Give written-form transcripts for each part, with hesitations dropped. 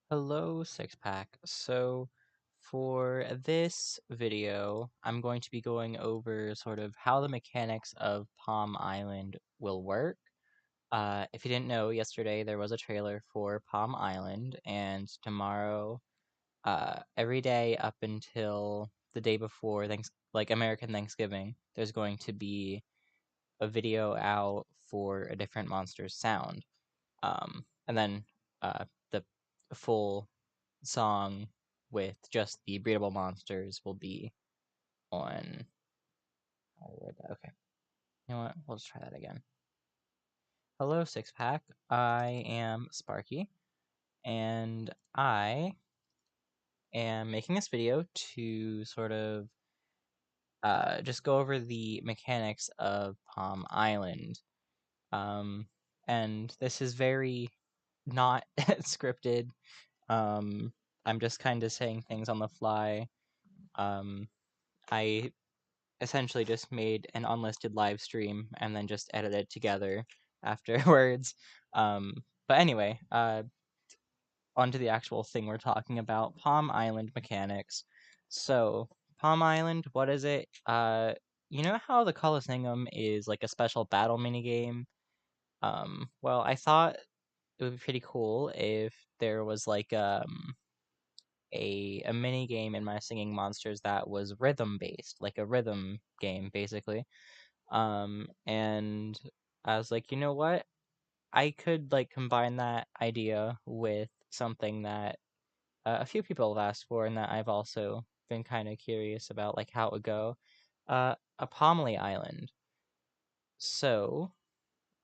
Hello, Six Pack. So, for this video, I'm going to be going over sort of how the mechanics of Palm Island will work. If you didn't know, yesterday there was a trailer for Palm Island, and tomorrow, every day up until the day before like American Thanksgiving, there's going to be a video out for a different monster's sound. And then the full song with just the breedable monsters will be on. Okay, you know what? We'll just try that again. Hello, Six Pack. I am Sparky, and I am making this video to sort of just go over the mechanics of Palm Island. Um, and this is very not scripted. Um, I'm just kind of saying things on the fly. I essentially just made an unlisted live stream and then just edited together afterwards. Um, but anyway, on to the actual thing we're talking about, Palm Island mechanics. So, Palm Island, what is it? You know how the Coliseum is like a special battle minigame? Well, I thought it would be pretty cool if there was like a mini game in my Singing Monsters that was rhythm based, like a rhythm game basically. And I was like, you know what? I could like combine that idea with something that a few people have asked for, and that I've also been kind of curious about, like how it would go. A Pomely Island. So,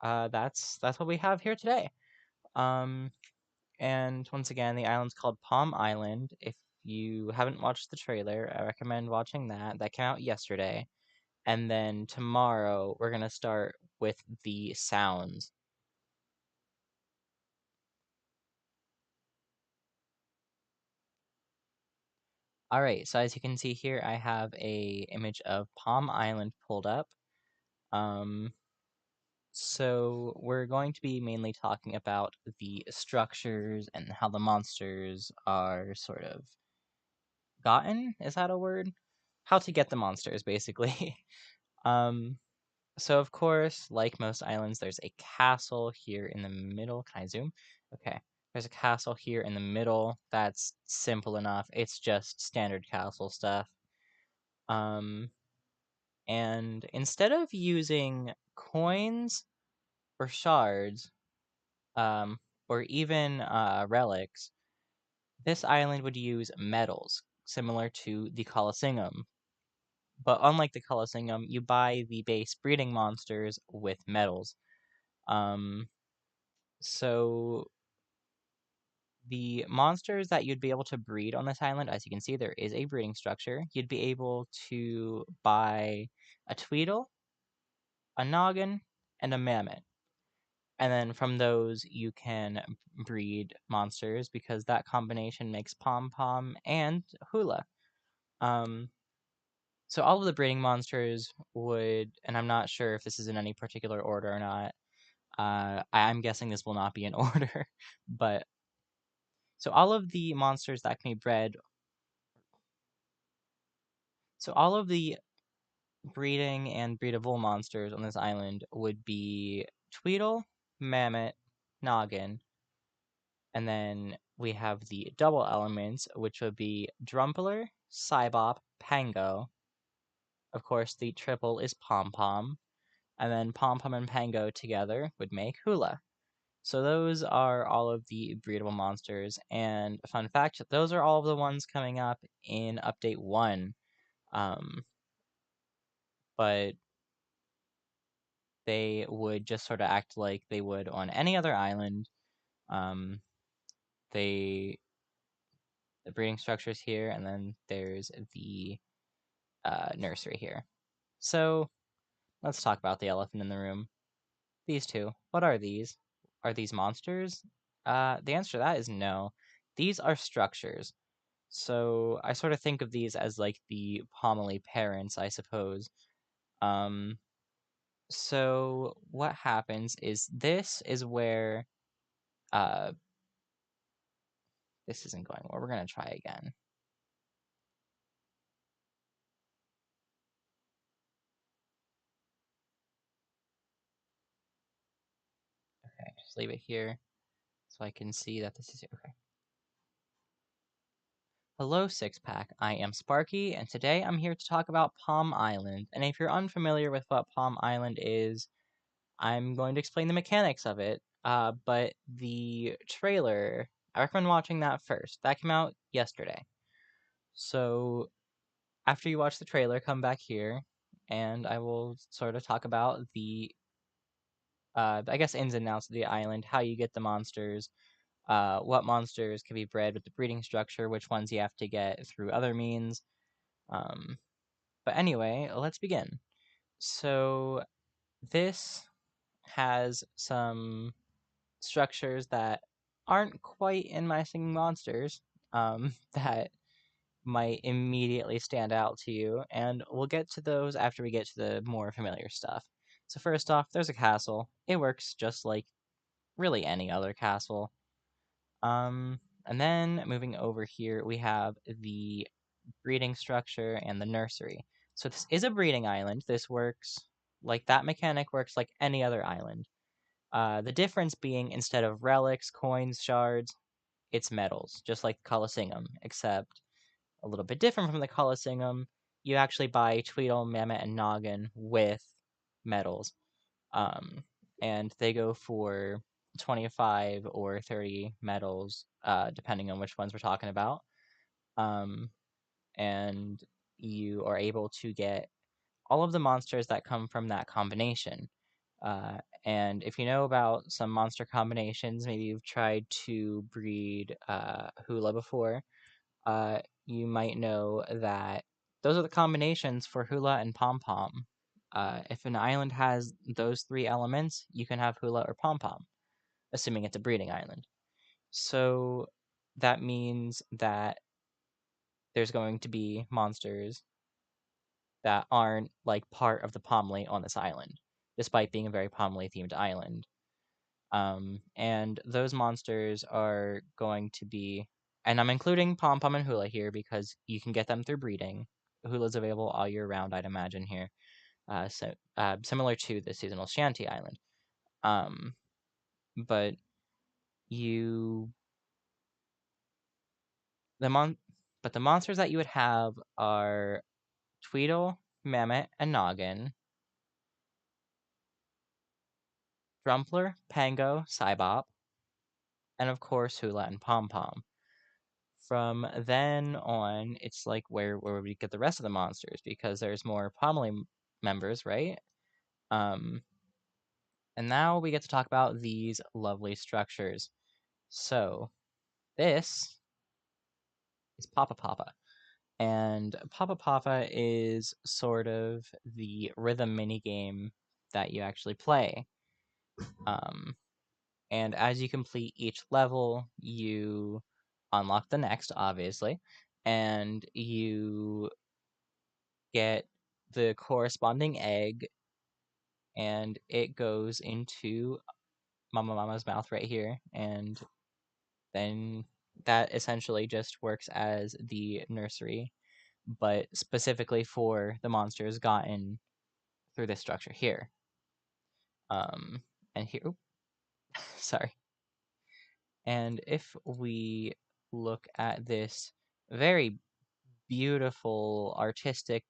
that's what we have here today. Um, and once again, the island's called Palm Island. If you haven't watched the trailer, I recommend watching that. That came out yesterday. And then tomorrow, we're going to start with the sounds. Alright, so as you can see here, I have a image of Palm Island pulled up. Um, so we're going to be mainly talking about the structures and how the monsters are sort of gotten. Is that a word? How to get the monsters, basically. um, so of course, like most islands, there's a castle here in the middle. Can I zoom? Okay. There's a castle here in the middle. That's simple enough. It's just standard castle stuff. Um, and instead of using coins or shards, or even relics, this island would use metals, similar to the Colosseum. But unlike the Colosseum, you buy the base breeding monsters with metals. Um, so the monsters that you'd be able to breed on this island, as you can see, there is a breeding structure. You'd be able to buy a Tweedle, a Noggin, and a Mammoth. And then from those, you can breed monsters because that combination makes Pom Pom and Hula. Um, so all of the breeding monsters would, and I'm not sure if this is in any particular order or not. I'm guessing this will not be in order, but so all of the monsters that can be bred, so all of the breeding and breedable monsters on this island would be Tweedle, Mammoth, Noggin, and then we have the double elements, which would be Drumpler, Cybop, Pango. Of course, the triple is Pom Pom, and then Pom Pom and Pango together would make Hula. So those are all of the breedable monsters, and fun fact, those are all of the ones coming up in Update 1. Um, but they would just sort of act like they would on any other island. Um, they the breeding structures here, and then there's the nursery here. So let's talk about the elephant in the room. These two. What are these? Are these monsters? The answer to that is no. These are structures. So I sort of think of these as like the homily parents, I suppose. Um, so what happens is this is where uh, This isn't going well. We're going to try again. Okay, just leave it here so I can see that this is okay. Hello, Six Pack. I am Sparky, and today I'm here to talk about Palm Island. And if you're unfamiliar with what Palm Island is, I'm going to explain the mechanics of it. But the trailer, I recommend watching that first. That came out yesterday. So after you watch the trailer, come back here, and I will sort of talk about the, I guess, ins and outs of the island, how you get the monsters, what monsters can be bred with the breeding structure, which ones you have to get through other means. Um, but anyway, let's begin. So this has some structures that aren't quite in my singing monsters, that might immediately stand out to you, and we'll get to those after we get to the more familiar stuff. So first off, there's a castle. It works just like really any other castle. And then moving over here, we have the breeding structure and the nursery. So this is a breeding island. This works like that mechanic works like any other island. The difference being instead of relics, coins, shards, it's medals, just like the Colosseum, except a little bit different from the Colosseum. You actually buy Tweedle, Mammoth, and Noggin with medals. Um, and they go for 25 or 30 medals, depending on which ones we're talking about. Um, and you are able to get all of the monsters that come from that combination. And if you know about some monster combinations, maybe you've tried to breed Hula before, you might know that those are the combinations for Hula and Pom Pom. If an island has those three elements, you can have Hula or Pom Pom, assuming it's a breeding island. So that means that there's going to be monsters that aren't like part of the Pomley on this island, despite being a very Pomley themed island. And those monsters are going to be, and I'm including Pom Pom and Hula here because you can get them through breeding. Hula's available all year round, I'd imagine here. Similar to the seasonal Shanty Island. Um, but you the mon but the monsters that you would have are Tweedle, Mammoth, and Noggin, Drumpler, Pango, Cybop, and of course Hula and Pom Pom. From then on, it's like where we get the rest of the monsters because there's more Pomely members, right? Um, and now we get to talk about these lovely structures. So this is Papa Papa. And Papa Papa is sort of the rhythm mini game that you actually play. Um, and as you complete each level, you unlock the next, obviously, and you get the corresponding egg, and it goes into Mama's mouth right here, and then that essentially just works as the nursery, but specifically for the monsters gotten through this structure here. Um, and here, sorry. And if we look at this very beautiful artistic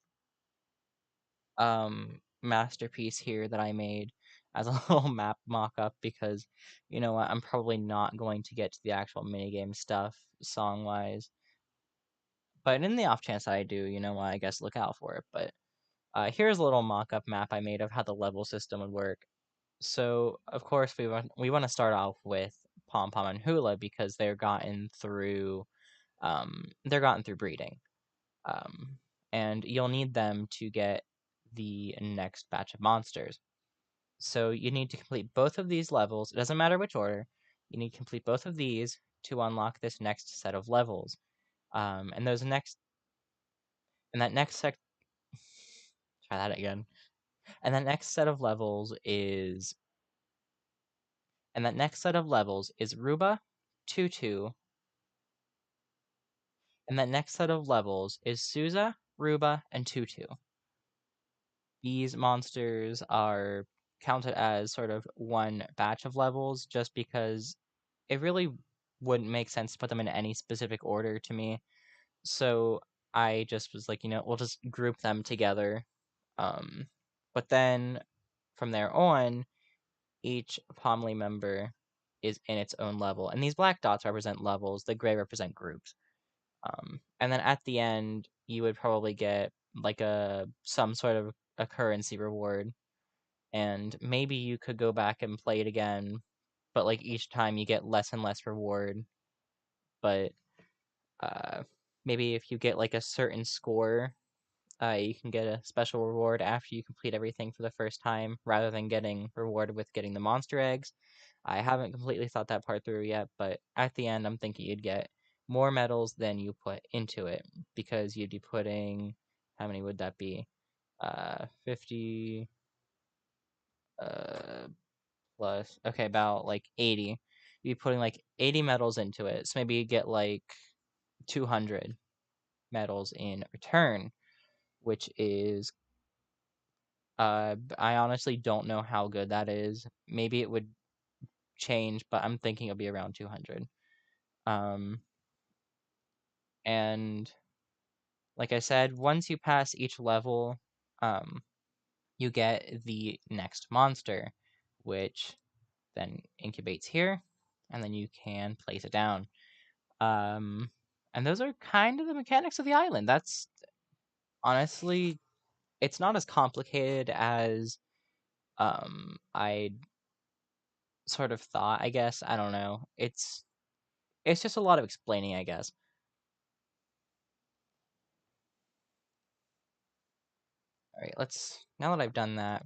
masterpiece here that I made as a little map mock-up, because you know what, I'm probably not going to get to the actual minigame stuff song-wise. But in the off chance that I do, you know what, I guess look out for it. But here's a little mock-up map I made of how the level system would work. So of course we want to start off with Pom Pom and Hula because they're gotten through breeding. And you'll need them to get the next batch of monsters. So you need to complete both of these levels. It doesn't matter which order. You need to complete both of these to unlock this next set of levels. And those next and that next sec try that again. And that next set of levels is and that next set of levels is Ruba, Tutu, And that next set of levels is Souza, Ruba, and Tutu. These monsters are counted as sort of one batch of levels just because it really wouldn't make sense to put them in any specific order to me. So I just was like, we'll just group them together. Um, but then from there on, each Pomley member is in its own level, and these black dots represent levels. The gray represent groups. And then at the end, you would probably get like some sort of a currency reward, and maybe you could go back and play it again, but like each time you get less and less reward. But uh, maybe if you get like a certain score, you can get a special reward after you complete everything for the first time, rather than getting rewarded with getting the monster eggs. I haven't completely thought that part through yet, but at the end, I'm thinking you'd get more medals than you put into it, because you'd be putting, how many would that be? 50 plus, okay, about like 80. You'd be putting like 80 medals into it, so maybe you get like 200 medals in return, which is I honestly don't know how good that is. Maybe it would change, but I'm thinking it'll be around 200. Um, and like I said, once you pass each level, um, you get the next monster, which then incubates here, and then you can place it down. Um, and those are kind of the mechanics of the island. That's honestly, it's not as complicated as I sort of thought. I guess I don't know. It's just a lot of explaining, I guess. All right, now that I've done that